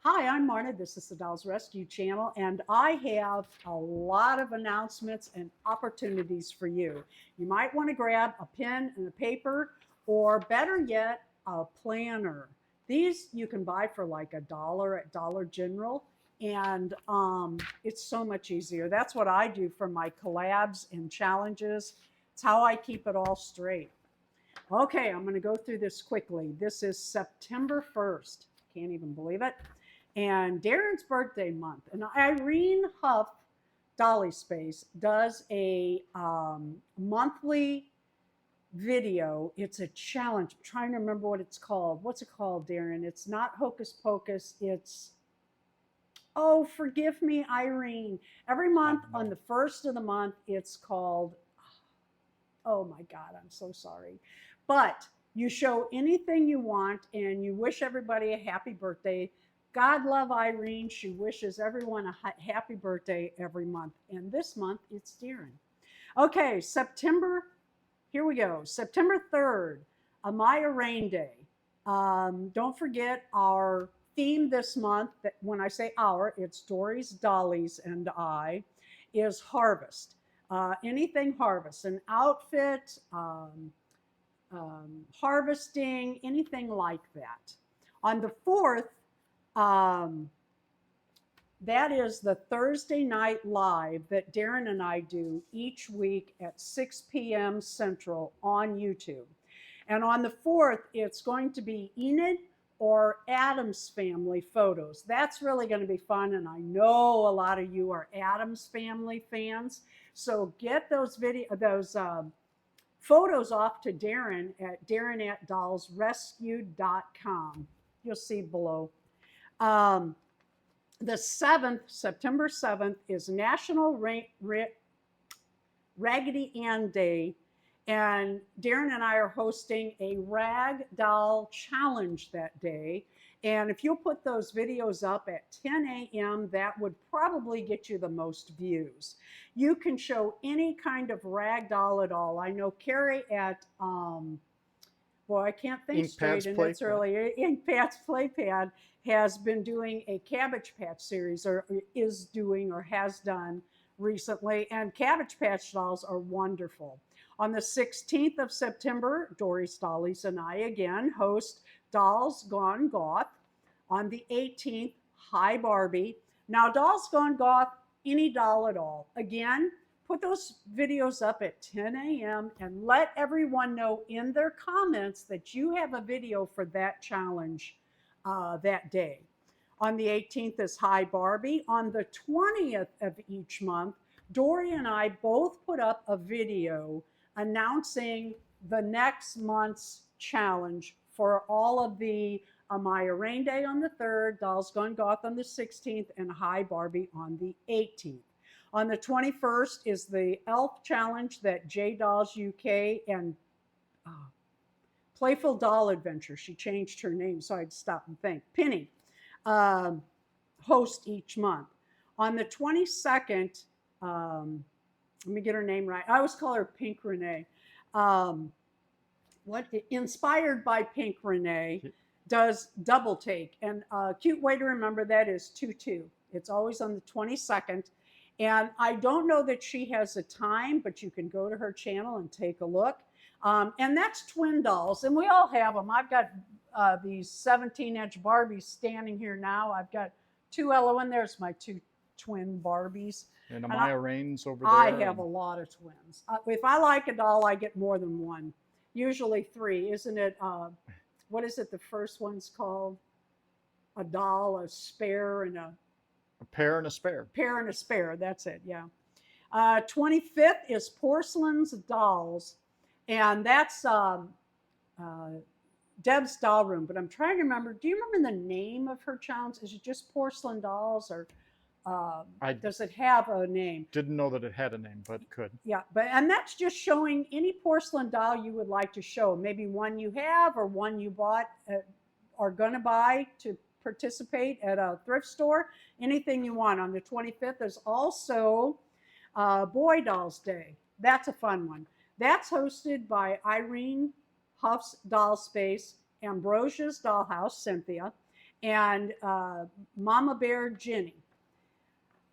Hi, I'm Marna. This is the Dolls Rescue Channel, and I have a lot of announcements and opportunities for you. You might want to grab a pen and a paper, or better yet, a planner. These you can buy for like $1 at Dollar General, and it's so much easier. That's what I do for my collabs and challenges. It's how I keep it all straight. Okay, I'm going to go through this quickly. This is September 1st. Can't even believe it. And Darren's birthday month. And Irene Huff, Dolly Space, does a monthly video. It's a challenge. I'm trying to remember what it's called. What's it called, Darren? It's not Hocus Pocus. It's, oh, forgive me, Irene. Every month on the first of the month, it's called, oh my God, I'm so sorry. But you show anything you want and you wish everybody a happy birthday. God love Irene. She wishes everyone a happy birthday every month. And this month, it's Darren. Okay, here we go. September 3rd, Amaya Rain Day. Don't forget our theme this month, that when I say our, it's Dory's, Dolly's, and I, is harvest. Anything harvest, an outfit, harvesting, anything like that. On the 4th, that is the Thursday night live that Darren and I do each week at 6 p.m. Central on YouTube. And on the 4th, it's going to be Enid or Addams Family photos. That's really going to be fun. And I know a lot of you are Addams Family fans. So get those photos off to Darren at darren@dollsrescued.com. You'll see below. The 7th, September 7th, is National Raggedy Ann Day. And Darren and I are hosting a rag doll challenge that day. And if you'll put those videos up at 10 a.m., that would probably get you the most views. You can show any kind of rag doll at all. I know Carrie at, boy, I can't think Ink straight, and it's early. Ink Pat's Playpad has been doing a Cabbage Patch series, or is doing, or has done recently. And Cabbage Patch dolls are wonderful. On the 16th of September, Dory's, Dolly's, and I again host Dolls Gone Goth. On the 18th, Hi Barbie. Now, Dolls Gone Goth, any doll at all. Again, put those videos up at 10 a.m. and let everyone know in their comments that you have a video for that challenge that day. On the 18th is Hi Barbie. On the 20th of each month, Dory and I both put up a video announcing the next month's challenge for all of the Amaya Rain Day on the 3rd, Dolls Gone Goth on the 16th, and Hi Barbie on the 18th. On the 21st is the Elf Challenge that J Dolls UK and Playful Doll Adventure, she changed her name so I'd stop and think, Penny, host each month. On the 22nd, let me get her name right. I always call her Pink Renee. Inspired by Pink Renee, does Double Take. And a cute way to remember that is 2-2. It's always on the 22nd. And I don't know that she has a time, but you can go to her channel and take a look. And that's twin dolls. And we all have them. I've got these 17-inch Barbies standing here now. I've got two and there's my two twin Barbies. And Amaya Rain's over there. I have a lot of twins. If I like a doll, I get more than one. Usually 3, isn't it? What is it? The first one's called a doll, a spare, and a pair and a spare. Pair and a spare. That's it. Yeah. 25th is Porcelain's Dolls, and that's Deb's Doll Room. But I'm trying to remember. Do you remember the name of her challenge? Is it just Porcelain Dolls, or does it have a name? Didn't know that it had a name, but it could. Yeah, and that's just showing any porcelain doll you would like to show. Maybe one you have or one you bought or gonna buy to participate at a thrift store. Anything you want. On the 25th, there's also Boy Dolls Day. That's a fun one. That's hosted by Irene Huff's Doll Space, Ambrosia's Dollhouse, Cynthia, and Mama Bear Ginny.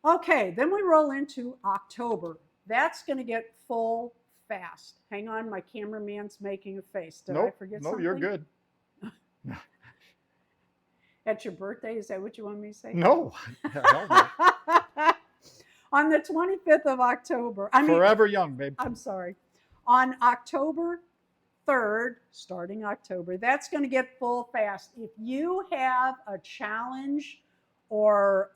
Okay, then we roll into October. That's going to get full fast. Hang on, my cameraman's making a face. Did I Nope. forget No, something? you're good. At your birthday, is that what you want me to say? No. Hell no. On the 25th of October. Forever young, babe. I'm sorry. On October 3rd, starting October, that's going to get full fast. If you have a challenge or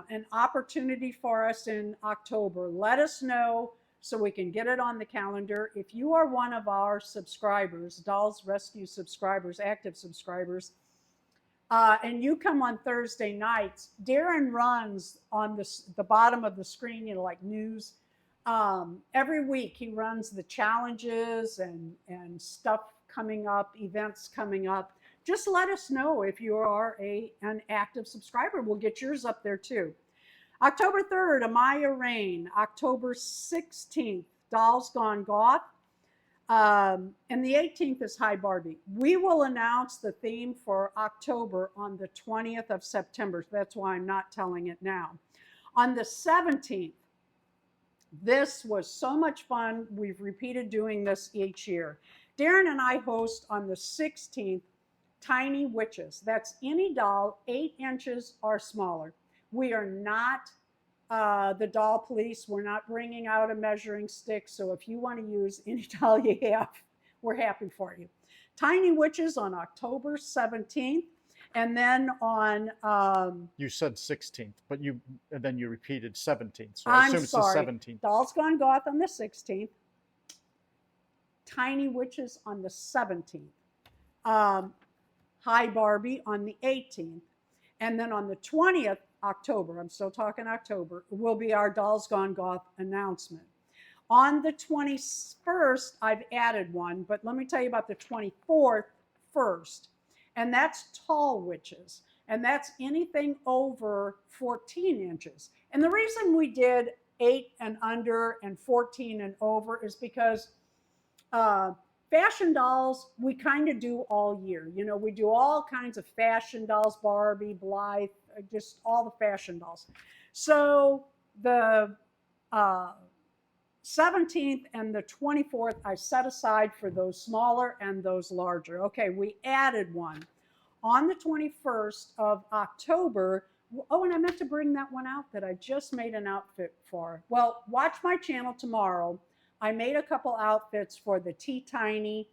an opportunity for us in October, let us know so we can get it on the calendar. If you are one of our subscribers, Dolls Rescue subscribers, active subscribers, and you come on Thursday nights, Darren runs on the bottom of the screen, like news. Every week he runs the challenges and stuff coming up, events coming up. Just let us know if you are an active subscriber. We'll get yours up there too. October 3rd, Amaya Rain. October 16th, Dolls Gone Goth. And the 18th is Hi Barbie. We will announce the theme for October on the 20th of September. That's why I'm not telling it now. On the 17th, this was so much fun. We've repeated doing this each year. Darren and I host on the 16th Tiny Witches. That's any doll 8 inches or smaller. We are not the doll police. We're not bringing out a measuring stick. So if you want to use any doll you have, we're happy for you. Tiny Witches on October 17th. And then on you said 16th, but then you repeated 17th. So I I'm assume sorry. it's the 17th. Dolls Gone Goth on the 16th. Tiny Witches on the 17th. Hi Barbie on the 18th. And then on the 20th October, I'm still talking October, will be our Dolls Gone Goth announcement. On the 21st, I've added one, but let me tell you about the 24th first. And that's Tall Witches. And that's anything over 14 inches. And the reason we did 8 and under and 14 and over is because fashion dolls, we kind of do all year. We do all kinds of fashion dolls, Barbie, Blythe, just all the fashion dolls. So the 17th and the 24th, I set aside for those smaller and those larger. Okay, we added one. On the 21st of October, oh, and I meant to bring that one out that I just made an outfit for. Well, watch my channel tomorrow. I made a couple outfits for the T-Tiny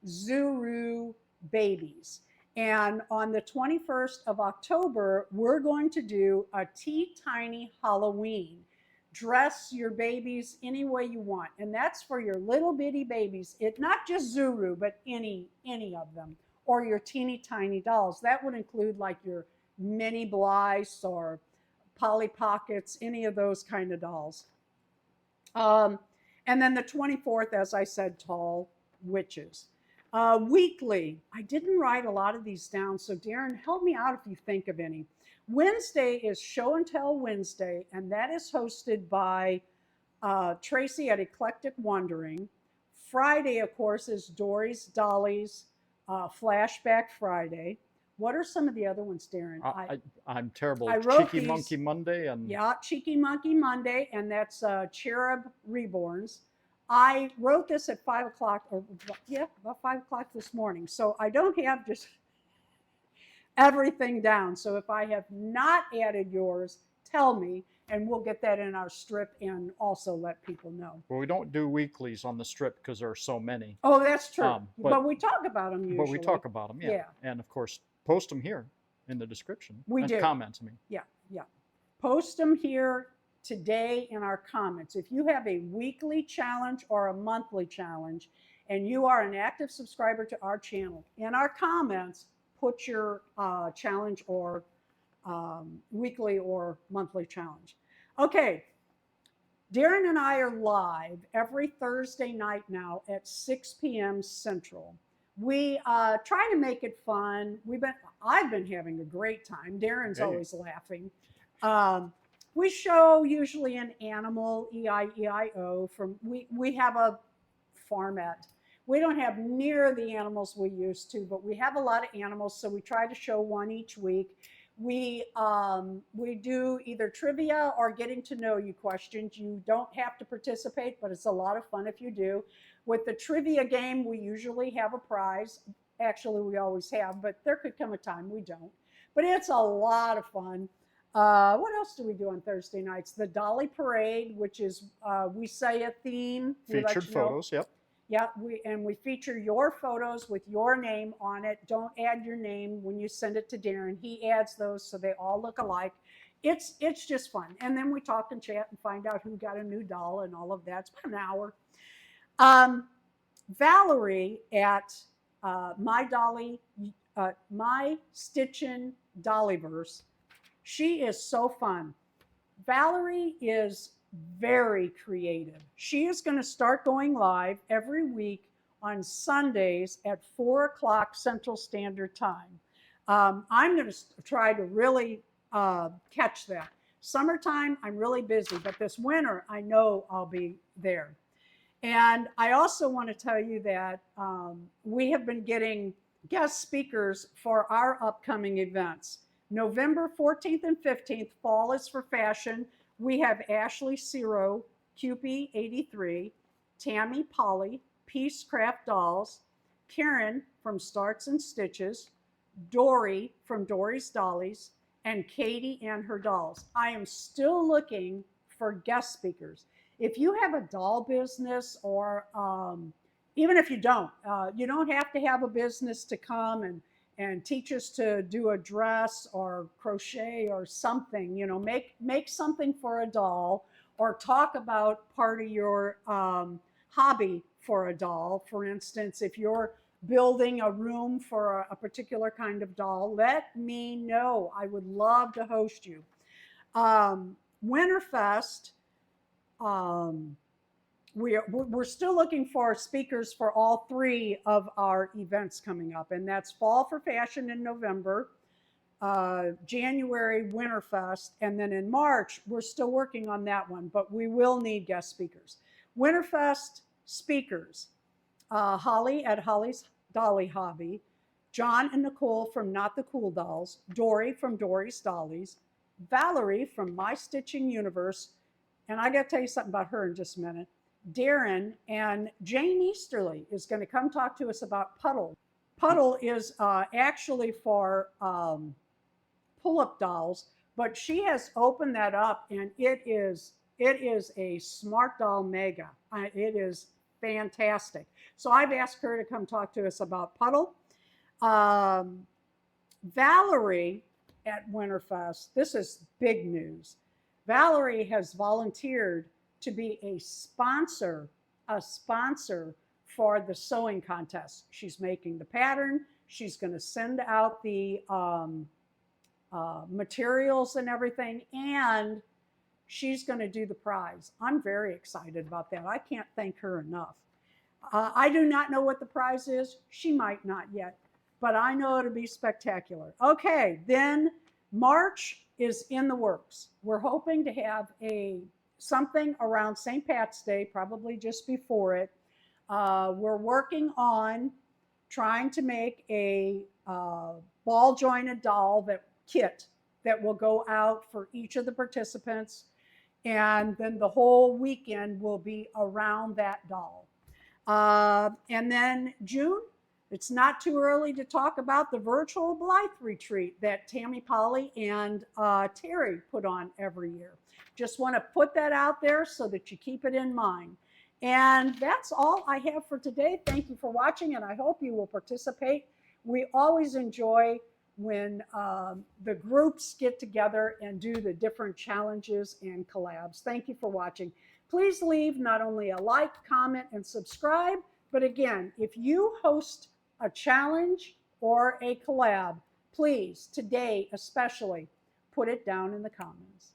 Zuru babies. And on the 21st of October, we're going to do a T-Tiny Halloween. Dress your babies any way you want. And that's for your little bitty babies. It's not just Zuru, but any of them. Or your teeny tiny dolls. That would include like your mini Blythes or Polly Pockets, any of those kind of dolls. And then the 24th, as I said, Tall Witches. Weekly, I didn't write a lot of these down, so Darren, help me out if you think of any. Wednesday is Show and Tell Wednesday, and that is hosted by Tracy at Eclectic Wondering. Friday, of course, is Dory's Dolly's Flashback Friday. What are some of the other ones, Darren? I'm terrible. I wrote Cheeky these, Monkey Monday and yeah, Cheeky Monkey Monday, and that's Cherub Reborns. I wrote this at 5 o'clock, or yeah, about 5 o'clock this morning. So I don't have just everything down. So if I have not added yours, tell me, and we'll get that in our strip and also let people know. Well, we don't do weeklies on the strip because there are so many. Oh, that's true. But we talk about them usually. But we talk about them, yeah. And of course, post them here in the description. We do. Comments, I mean. Yeah. Post them here today in our comments. If you have a weekly challenge or a monthly challenge, and you are an active subscriber to our channel, in our comments, put your challenge or weekly or monthly challenge. Okay, Darren and I are live every Thursday night now at 6 p.m. Central. We try to make it fun. I've been having a great time. Darren's always laughing. We show usually an animal, E-I-E-I-O. We have a format. We don't have near the animals we used to, but we have a lot of animals, so we try to show one each week. We do either trivia or getting to know you questions. You don't have to participate, but it's a lot of fun if you do. With the trivia game, we usually have a prize. Actually, we always have, but there could come a time we don't. But it's a lot of fun. What else do we do on Thursday nights? The Dolly Parade, which is we say a theme. We let Featured you know. photos, yep. Yeah, we feature your photos with your name on it. Don't add your name when you send it to Darren. He adds those so they all look alike. It's just fun. And then we talk and chat and find out who got a new doll and all of that. It's about an hour. Valerie at My Stitchin' Dollyverse, she is so fun. Valerie is very creative. She is going to start going live every week on Sundays at 4 o'clock Central Standard Time. I'm going to try to really catch that. Summertime, I'm really busy, but this winter, I know I'll be there. And I also want to tell you that we have been getting guest speakers for our upcoming events. November 14th and 15th, Fall is for Fashion. We have Ashley Ciro, Cupie 83, Tammy Polly, Peace Craft Dolls, Karen from Starts and Stitches, Dory from Dory's Dollies, and Katie and her dolls. I am still looking for guest speakers. If you have a doll business, or even if you don't have to have a business to come and teach us to do a dress or crochet or something. Make something for a doll, or talk about part of your hobby for a doll. For instance, if you're building a room for a particular kind of doll, let me know. I would love to host you. Winterfest, we're still looking for speakers for all three of our events coming up, and that's Fall for Fashion in November, January Winterfest, and then in March we're still working on that one, but we will need guest speakers. Winterfest speakers: Holly at Holly's Dolly Hobby, John and Nicole from Not the Cool Dolls, Dory from Dory's Dollies, Valerie from My Stitching Universe, and I got to tell you something about her in just a minute. Darren, and Jane Easterly is going to come talk to us about Puddle. Puddle is actually for pull-up dolls, but she has opened that up, and it is a Smart Doll mega. It is fantastic. So I've asked her to come talk to us about Puddle. Valerie at Winterfest, this is big news. Valerie has volunteered to be a sponsor for the sewing contest. She's making the pattern. She's going to send out the materials and everything, and she's going to do the prize. I'm very excited about that. I can't thank her enough. I do not know what the prize is. She might not yet, but I know it'll be spectacular. Okay, then March is in the works. We're hoping to have something around St. Pat's Day, probably just before it. We're working on trying to make a ball jointed doll kit that will go out for each of the participants, and then the whole weekend will be around that doll. And then June, it's not too early to talk about the virtual Blythe retreat that Tammy Polly and Terry put on every year. Just want to put that out there so that you keep it in mind. And that's all I have for today. Thank you for watching, and I hope you will participate. We always enjoy when the groups get together and do the different challenges and collabs. Thank you for watching. Please leave not only a like, comment, and subscribe, but again, if you host a challenge or a collab, please, today especially, put it down in the comments.